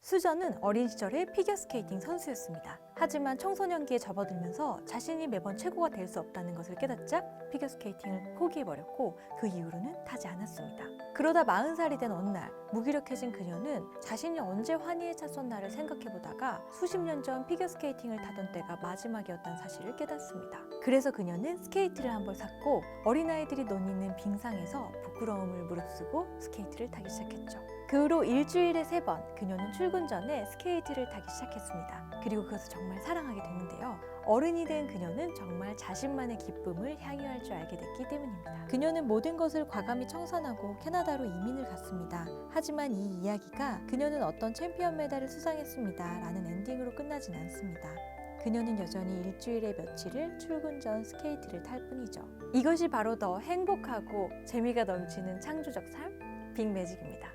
수저는 어린 시절에 피겨스케이팅 선수였습니다. 하지만 청소년기에 접어들면서 자신이 매번 최고가 될 수 없다는 것을 깨닫자 피겨스케이팅을 포기해버렸고 그 이후로는 타지 않았습니다. 그러다 40살이 된 어느 날 무기력해진 그녀는 자신이 언제 환희에 찼었나를 생각해보다가 수십 년 전 피겨스케이팅을 타던 때가 마지막이었다는 사실을 깨닫습니다. 그래서 그녀는 스케이트를 한 벌 샀고 어린아이들이 논있는 빙상에서 부끄러움을 무릅쓰고 스케이트를 타기 시작했죠. 그 후로 일주일에 3번 그녀는 출근 전에 스케이트를 타기 시작했습니다. 그리고 그것을 정말 사랑하게 됐는데요. 어른이 된 그녀는 정말 자신만의 기쁨을 향유할 줄 알게 됐기 때문입니다. 그녀는 모든 것을 과감히 청산하고 캐나다로 이민을 갔습니다. 하지만 이 이야기가 그녀는 어떤 챔피언 메달을 수상했습니다 라는 엔딩으로 끝나진 않습니다. 그녀는 여전히 일주일에 며칠을 출근 전 스케이트를 탈 뿐이죠. 이것이 바로 더 행복하고 재미가 넘치는 창조적 삶, 빅매직입니다.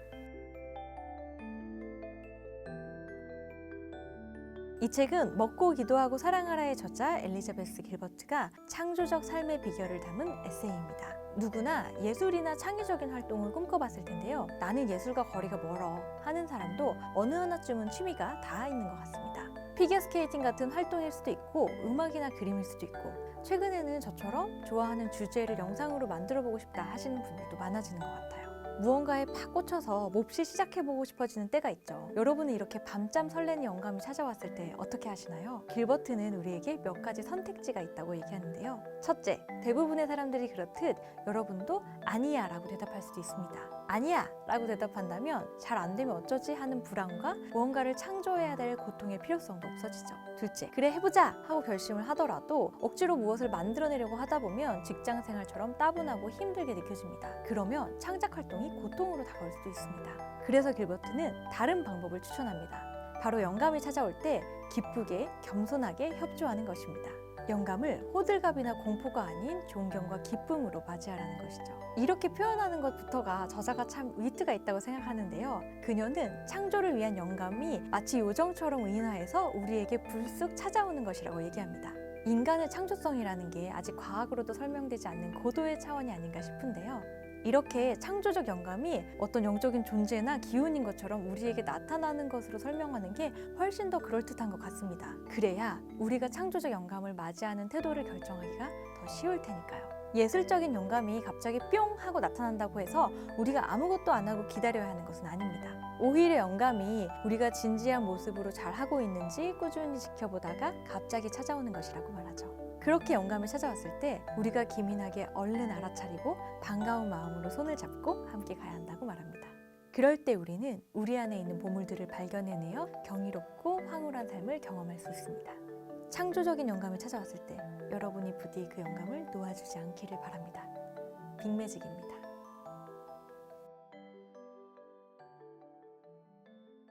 이 책은 먹고 기도하고 사랑하라의 저자 엘리자베스 길버트가 창조적 삶의 비결을 담은 에세이입니다. 누구나 예술이나 창의적인 활동을 꿈꿔봤을 텐데요. 나는 예술과 거리가 멀어 하는 사람도 어느 하나쯤은 취미가 다 있는 것 같습니다. 피겨스케이팅 같은 활동일 수도 있고 음악이나 그림일 수도 있고 최근에는 저처럼 좋아하는 주제를 영상으로 만들어보고 싶다 하시는 분들도 많아지는 것 같아요. 무언가에 팍 꽂혀서 몹시 시작해보고 싶어지는 때가 있죠. 여러분은 이렇게 밤잠 설레는 영감이 찾아왔을 때 어떻게 하시나요? 길버트는 우리에게 몇 가지 선택지가 있다고 얘기하는데요. 첫째, 대부분의 사람들이 그렇듯 여러분도 아니야 라고 대답할 수도 있습니다. 아니야 라고 대답한다면 잘 안 되면 어쩌지 하는 불안과 무언가를 창조해야 될 고통의 필요성도 없어지죠. 둘째, 그래 해보자 하고 결심을 하더라도 억지로 무엇을 만들어내려고 하다 보면 직장생활처럼 따분하고 힘들게 느껴집니다. 그러면 창작 활동이 고통으로 다가올 수도 있습니다. 그래서 길버트는 다른 방법을 추천합니다. 바로 영감이 찾아올 때 기쁘게 겸손하게 협조하는 것입니다. 영감을 호들갑이나 공포가 아닌 존경과 기쁨으로 맞이하라는 것이죠. 이렇게 표현하는 것부터가 저자가 참 위트가 있다고 생각하는데요. 그녀는 창조를 위한 영감이 마치 요정처럼 의인화해서 우리에게 불쑥 찾아오는 것이라고 얘기합니다. 인간의 창조성이라는 게 아직 과학으로도 설명되지 않는 고도의 차원이 아닌가 싶은데요. 이렇게 창조적 영감이 어떤 영적인 존재나 기운인 것처럼 우리에게 나타나는 것으로 설명하는 게 훨씬 더 그럴듯한 것 같습니다. 그래야 우리가 창조적 영감을 맞이하는 태도를 결정하기가 더 쉬울 테니까요. 예술적인 영감이 갑자기 뿅 하고 나타난다고 해서 우리가 아무것도 안 하고 기다려야 하는 것은 아닙니다. 오히려 영감이 우리가 진지한 모습으로 잘 하고 있는지 꾸준히 지켜보다가 갑자기 찾아오는 것이라고 말하죠. 그렇게 영감이 찾아왔을 때 우리가 기민하게 얼른 알아차리고 반가운 마음으로 손을 잡고 함께 가야 한다고 말합니다. 그럴 때 우리는 우리 안에 있는 보물들을 발견해내어 경이롭고 황홀한 삶을 경험할 수 있습니다. 창조적인 영감이 찾아왔을 때 여러분이 부디 그 영감을 놓아주지 않기를 바랍니다. 빅매직입니다.